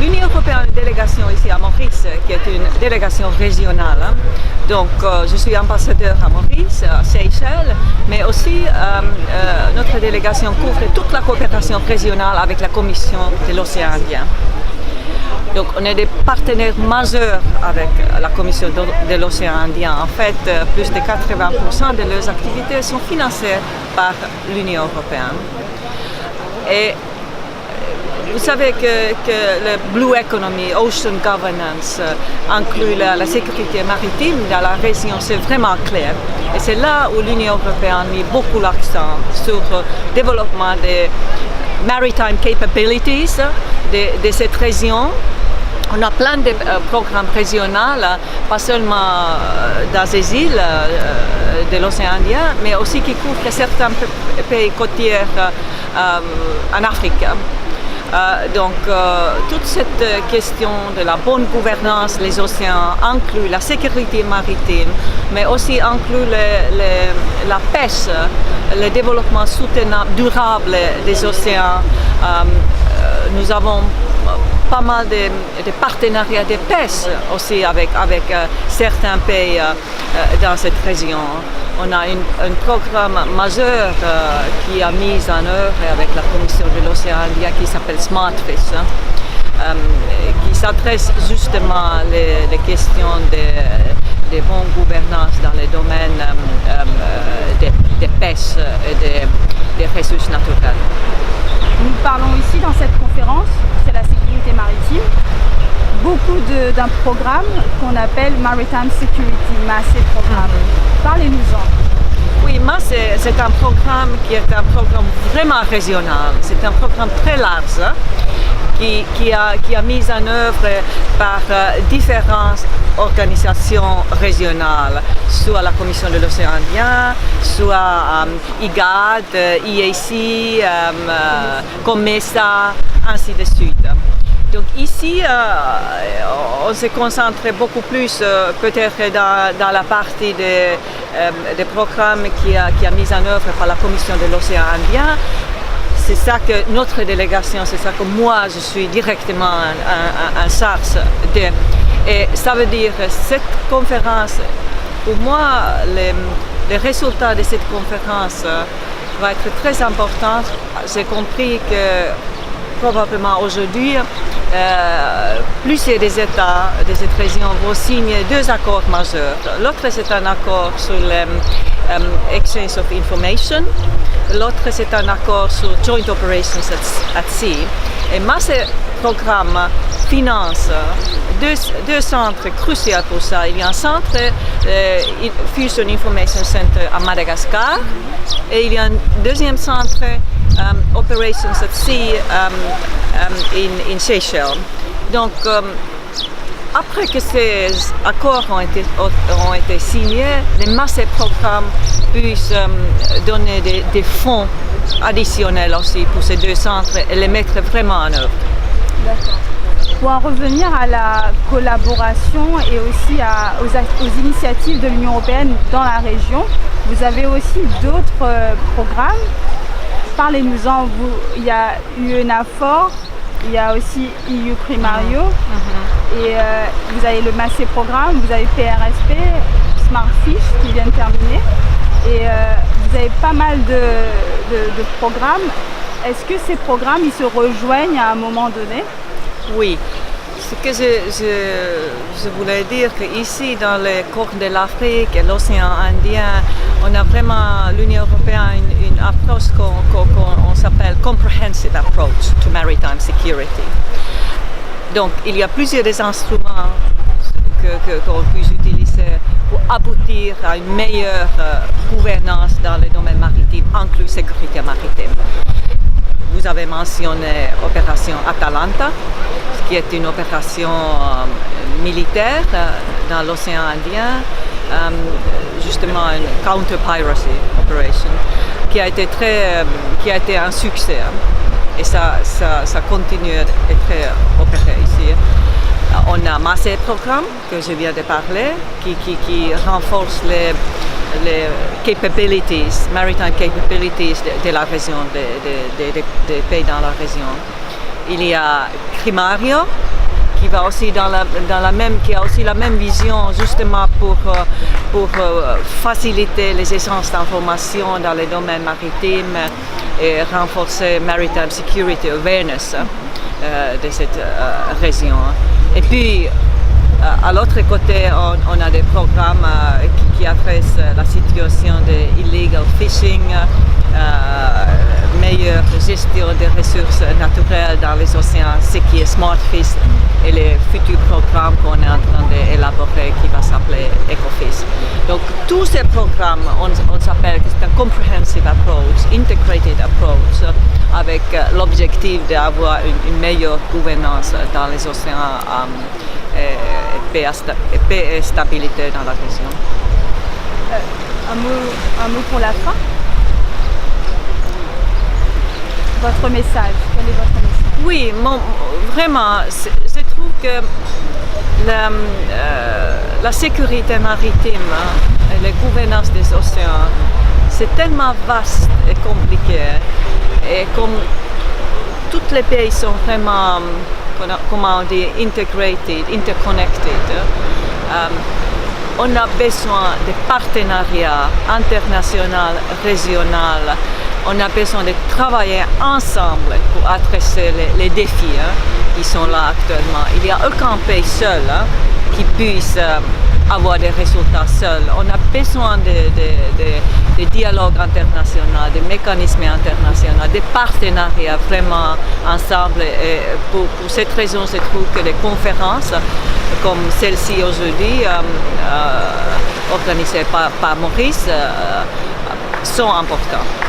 l'Union européenne a une délégation ici à Maurice, qui est une délégation régionale. Donc, je suis ambassadeur à Maurice, à Seychelles, mais aussi notre délégation couvre toute la coopération régionale avec la Commission de l'océan Indien. Donc, on est des partenaires majeurs avec la Commission de l'océan Indien. En fait, plus de 80% de leurs activités sont financées par l'Union européenne. Et vous savez que le Blue Economy, Ocean Governance, inclut la sécurité maritime dans la région, c'est vraiment clair. Et c'est là où l'Union européenne a mis beaucoup l'accent sur le développement des maritime capabilities de cette région. On a plein de programmes régionaux, pas seulement dans les îles de l'océan Indien, mais aussi qui couvrent certains pays côtiers en Afrique. Donc, toute cette question de la bonne gouvernance des océans inclut la sécurité maritime, mais aussi inclut la pêche, le développement soutenable, durable des océans. Nous avons pas mal de partenariats de pêche aussi avec certains pays dans cette région. On a un programme majeur qui a mis en œuvre avec la Commission de l'océan Indien qui s'appelle SmartFish, qui s'adresse justement les questions de bonne gouvernance dans les domaines de pêche et des ressources naturelles. Nous parlons ici dans cette conférence, c'est la sécurité maritime, beaucoup d'un programme qu'on appelle Maritime Security, MASE programme. Parlez-nous-en. Oui, MASE, c'est un programme qui est un programme vraiment régional. C'est un programme très large qui a mis en œuvre par différentes organisations régionales, soit la Commission de l'océan Indien, soit IGAD, IAC, COMESA, ainsi de suite. Donc ici, on se concentre beaucoup plus peut-être dans la partie des programmes qui a mis en œuvre par la Commission de l'océan Indien. C'est ça que notre délégation, c'est ça que moi je suis directement en charge de. Et ça veut dire que cette conférence, pour moi, les résultats de cette conférence vont être très importants. J'ai compris que probablement aujourd'hui, plusieurs des États de cette région vont signer deux accords majeurs. L'autre, c'est un accord sur l'exchange of information. L'autre, c'est un accord sur Joint Operations at Sea. Et MASE programme finance deux centres cruciaux pour ça. Il y a un centre, Fusion Information Center à Madagascar, et il y a un deuxième centre, Operations at Sea in Seychelles. Donc, après que ces accords ont été signés, les MASE programmes puissent donner des fonds additionnels aussi pour ces deux centres et les mettre vraiment en œuvre. D'accord. Pour en revenir à la collaboration et aussi aux initiatives de l'Union européenne dans la région, vous avez aussi d'autres programmes. Parlez-nous-en. Il y a UNAFOR, il y a aussi EU Primario, et vous avez le MASE programme, vous avez PRSP, SmartFish qui vient de terminer, et vous avez pas mal de programmes. Est-ce que ces programmes ils se rejoignent à un moment donné? Oui. Ce que je voulais dire, qu'ici, dans les Cornes de l'Afrique et l'océan Indien, on a vraiment, l'Union européenne, une approche qu'on s'appelle Comprehensive Approach to Maritime Security. Donc, il y a plusieurs des instruments qu'on peut utiliser pour aboutir à une meilleure gouvernance dans les domaines maritimes, inclus sécurité maritime. Vous avez mentionné l'opération Atalanta, qui est une opération militaire dans l'océan Indien, justement une counter-piracy operation, qui a été un succès. Et ça continue d'être opéré ici. On a MASE programme que je viens de parler, qui renforce les capabilities, maritime capabilities de la région, des pays dans la région. Il y a Primario, qui va aussi qui a aussi la même vision justement pour faciliter les échanges d'informations dans les domaines maritimes et renforcer maritime security awareness de cette région. Et puis à l'autre côté, on a des programmes qui adressent la situation de illegal fishing, meilleure gestion des ressources naturelles dans les océans, ce qui est Smart Fish et les futurs programmes qu'on est en train d'élaborer qui va s'appeler EcoFish. Donc tous ces programmes, on s'appelle que c'est un comprehensive approach, integrated approach, avec l'objectif d'avoir une meilleure gouvernance dans les océans et paix et stabilité dans la région. Un mot pour la fin. Votre message, quel est votre message? Oui, vraiment, je trouve que la sécurité maritime et la gouvernance des océans, c'est tellement vaste et compliqué. Et comme tous les pays sont vraiment, comment on dit, integrated, interconnected, on a besoin de partenariats internationaux, régionaux. On a besoin de travailler ensemble pour adresser les défis qui sont là actuellement. Il n'y a aucun pays seul qui puisse avoir des résultats seul. On a besoin de dialogues internationaux, de mécanismes internationaux, de partenariats vraiment ensemble. Et pour cette raison, je trouve que les conférences comme celle-ci aujourd'hui, organisée par Maurice, sont importantes.